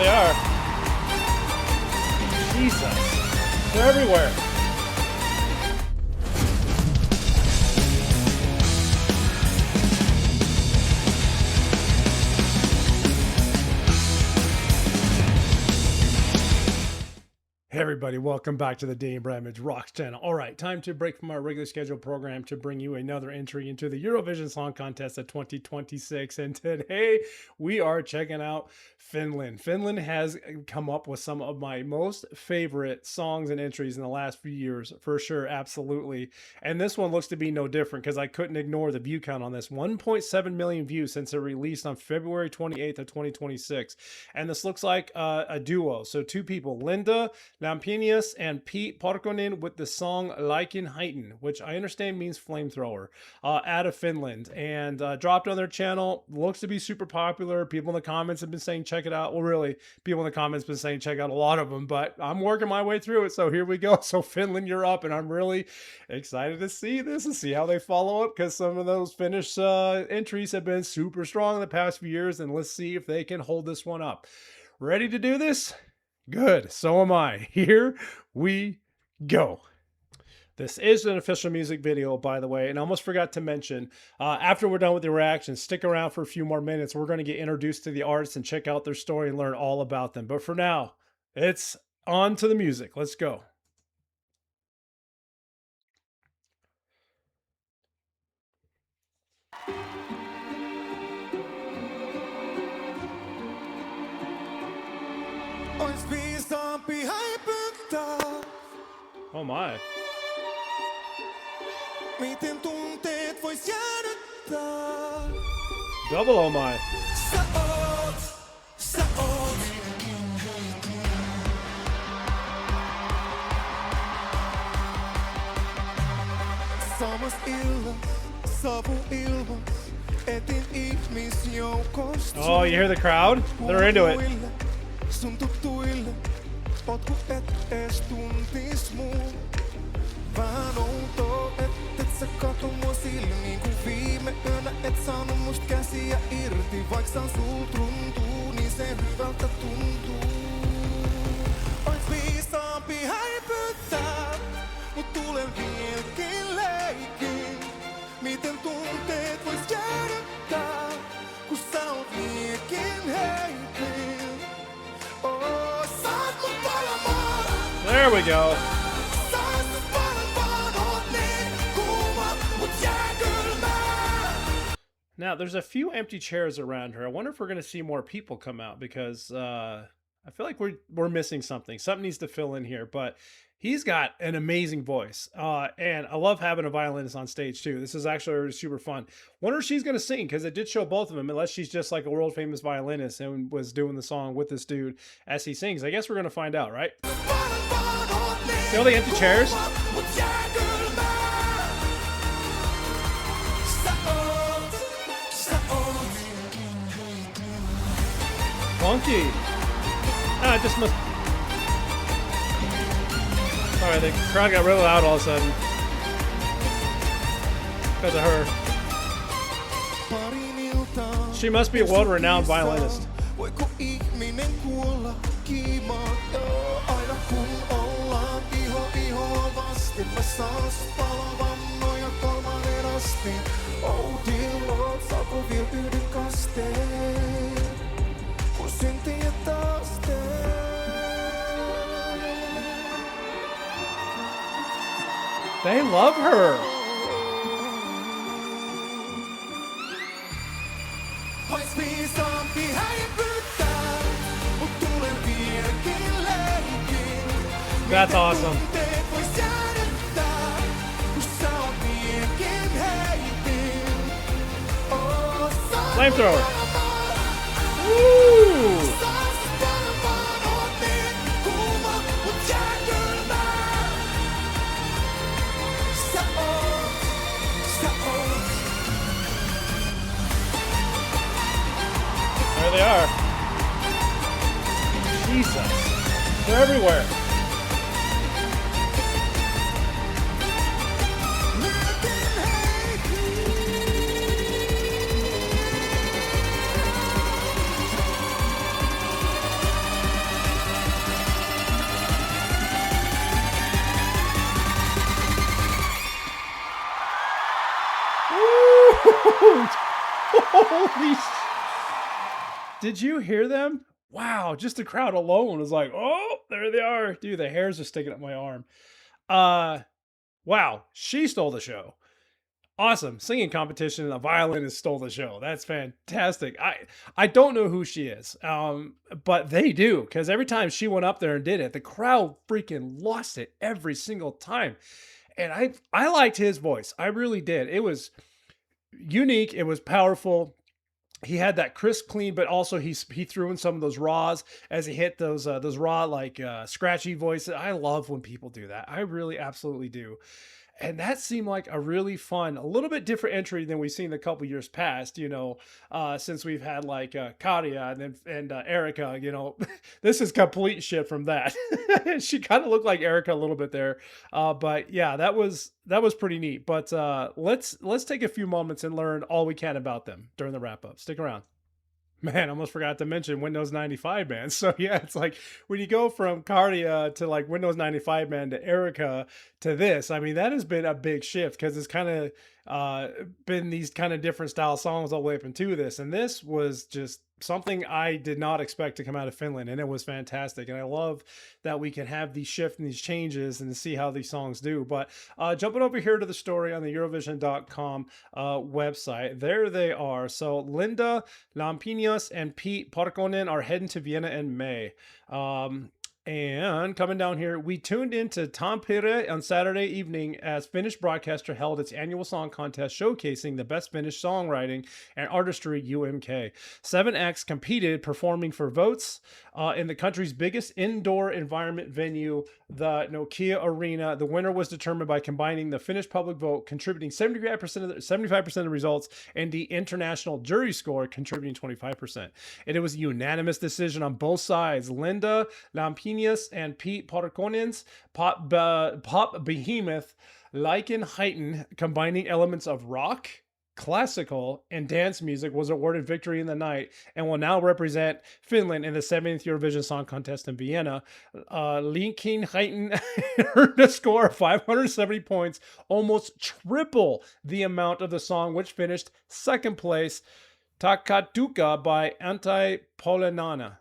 they are. Jesus. They're everywhere. Hey everybody, welcome back to the Dane Bramage Rocks channel. All right, time to break from our regular scheduled program to bring you another entry into the Eurovision Song Contest of 2026. And today we are checking out Finland. Finland has come up with some of my most favorite songs and entries in the last few years, for sure, absolutely. And this one looks to be no different because I couldn't ignore the view count on this. 1.7 million views since it released on February 28th of 2026. And this looks like a duo. So two people, Linda Lampenius and Pete Porkkonen with the song Laikin Heighten, which I understand means flamethrower, out of Finland, and dropped on their channel. Looks to be super popular. People in the comments have been saying check it out. Well, really, people in the comments have been saying check out a lot of them, but I'm working my way through it, so here we go. So Finland, you're up, and I'm really excited to see this and see how they follow up, because some of those Finnish entries have been super strong in the past few years, and let's see if they can hold this one up. Ready to do this? Good, so am I. Here we go. This is an official music video, by the way, and I almost forgot to mention, after we're done with the reactions, stick around for a few more minutes. We're going to get introduced to the artists and check out their story and learn all about them. But for now, it's on to the music. Let's go. Oh my. Miten tunteet vois jäädyttää? Double oh my. Sä oot. Samas illas, savuilmas, etin ihmisjoukosta. Oh, you hear the crowd? They're into it. Sun tuttuille, oot ku et ees tuntis mun. Vähän outoa, et sä kato mua silmiin, kun viime yönä et saanut must käsiä irti. Vaik saan sul tuntuu, niin se hyvältä tuntuu. Ois viisaampi häipyttää, mut tulen vieläkin leikin. Miten tunteet vois jäädyttää, kun sä oot liekin heitin. Oh, saat mut palamaan. There we go. Now, there's a few empty chairs around her. I wonder if we're going to see more people come out, because I feel like we're missing something. Something needs to fill in here, but he's got an amazing voice. And I love having a violinist on stage too. This is actually super fun. Wonder if she's going to sing, because it did show both of them, unless she's just like a world famous violinist and was doing the song with this dude as he sings. I guess we're going to find out, right? See all the empty chairs? Funky. Ah, it just must. Sorry, the crowd got really loud all of a sudden because of her. She must be a world-renowned violinist. They love her. That's awesome. Flamethrower. Woo! There they are. Jesus. They're everywhere. Holy Did you hear them? Wow, just the crowd alone was like, "Oh, there they are." Dude, the hairs are sticking up my arm. Uh, wow, she stole the show. Awesome. Singing competition and the violinist stole the show. That's fantastic. I don't know who she is. But they do, because every time she went up there and did it, the crowd freaking lost it every single time. And I liked his voice. I really did. It was unique, it was powerful. He had that crisp clean, but also he threw in some of those raws as he hit those raw like scratchy voices. I love when people do that. I really absolutely do. And that seemed like a really fun, a little bit different entry than we've seen the couple years past, since we've had like Katia and Erica, this is complete shit from that. She kind of looked like Erica a little bit there. But yeah, that was pretty neat. But let's take a few moments and learn all we can about them during the wrap up. Stick around. Man, I almost forgot to mention Windows 95 man. So yeah, it's like when you go from Cardia to like Windows 95 man to Erica to this, I mean, that has been a big shift because it's kind of been these kind of different style songs all the way up into this. And this was just something I did not expect to come out of Finland. And it was fantastic. And I love that we can have these shifts and these changes and see how these songs do. But jumping over here to the story on the Eurovision.com website, there they are. So Linda Lampinius and Pete Parkkonen are heading to Vienna in May. And coming down here, we tuned into Tampere on Saturday evening as Finnish broadcaster held its annual song contest showcasing the best Finnish songwriting and artistry UMK. 7acts competed, performing for votes in the country's biggest indoor environment venue, the Nokia Arena. The winner was determined by combining the Finnish public vote, contributing 75% of the results, and the international jury score, contributing 25%. And it was a unanimous decision on both sides. Linda Lampinius and Pete Parkkonen's pop behemoth Heighten, combining elements of rock, classical, and dance music, was awarded victory in the night and will now represent Finland in the 70th Eurovision Song Contest in Vienna. Heighten earned a score of 570 points, almost triple the amount of the song, which finished second place. Takatuka by Antti Palonen.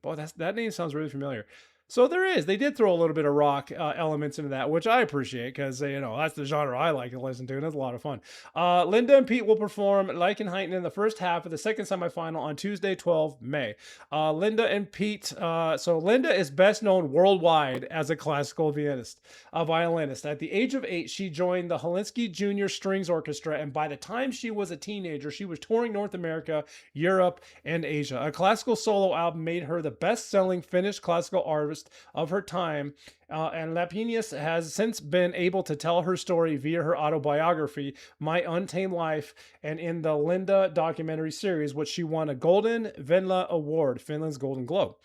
Boy, that name sounds really familiar. So they did throw a little bit of rock elements into that, which I appreciate because, that's the genre I like to listen to, and it's a lot of fun. Linda and Pete will perform Heighten in the first half of the second semifinal on Tuesday, 12 May. Linda and Pete, so Linda is best known worldwide as a classical violinist. At the age of 8, she joined the Helsinki Junior Strings Orchestra, and by the time she was a teenager, she was touring North America, Europe, and Asia. A classical solo album made her the best-selling Finnish classical artist of her time, and Lampinius has since been able to tell her story via her autobiography, My Untamed Life, and in the Linda documentary series, which she won a Golden Venla Award, Finland's Golden Globe.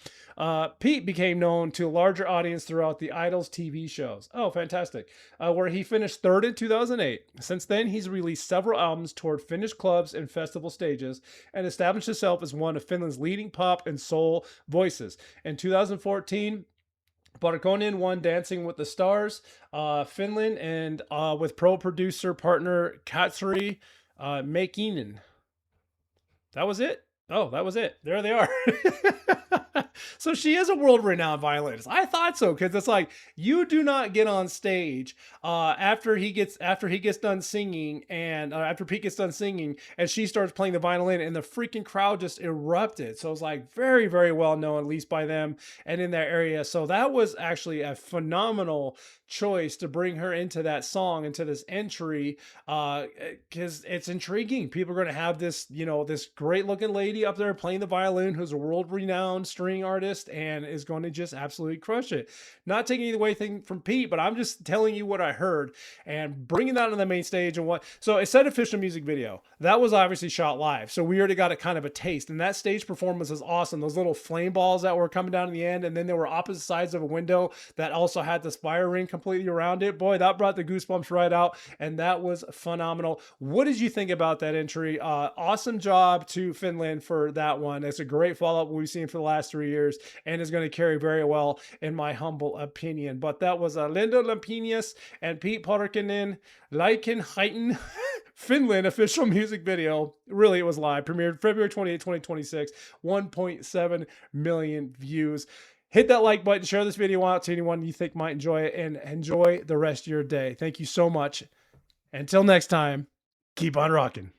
Pete became known to a larger audience throughout the Idols TV shows. Oh, fantastic. Where he finished third in 2008. Since then, he's released several albums, toured Finnish clubs and festival stages, and established himself as one of Finland's leading pop and soul voices. In 2014, Parkkonen won Dancing with the Stars, Finland, and with pro producer partner Katsuri Mäkinen. That was it. Oh, that was it. There they are. So she is a world-renowned violinist. I thought so, because it's like, you do not get on stage after he gets done singing, and after Pete gets done singing, and she starts playing the violin, and the freaking crowd just erupted. So it's like very, very well known, at least by them and in that area. So that was actually a phenomenal choice to bring her into that song, into this entry, because it's intriguing. People are going to have this, this great looking lady up there playing the violin who's a world-renowned string artist and is going to just absolutely crush it. Not taking away anything from Pete, but I'm just telling you what I heard and bringing that on the main stage. And so it said official music video. That was obviously shot live, so we already got a kind of a taste, and that stage performance was awesome. Those little flame balls that were coming down in the end, and then there were opposite sides of a window that also had the spire ring completely around it. Boy, that brought the goosebumps right out, and that was phenomenal. What did you think about that entry? Awesome job to Finland for that one. It's a great follow-up we've seen for the last 3 years, and is going to carry very well in my humble opinion. But that was Linda Lampinius and Pete Parkkonen, Heighten Finland official music video. Really, it was live. Premiered February 28, 2026. 1.7 million views. Hit that like button. Share this video out to anyone you think might enjoy it. And enjoy the rest of your day. Thank you so much. Until next time, keep on rocking.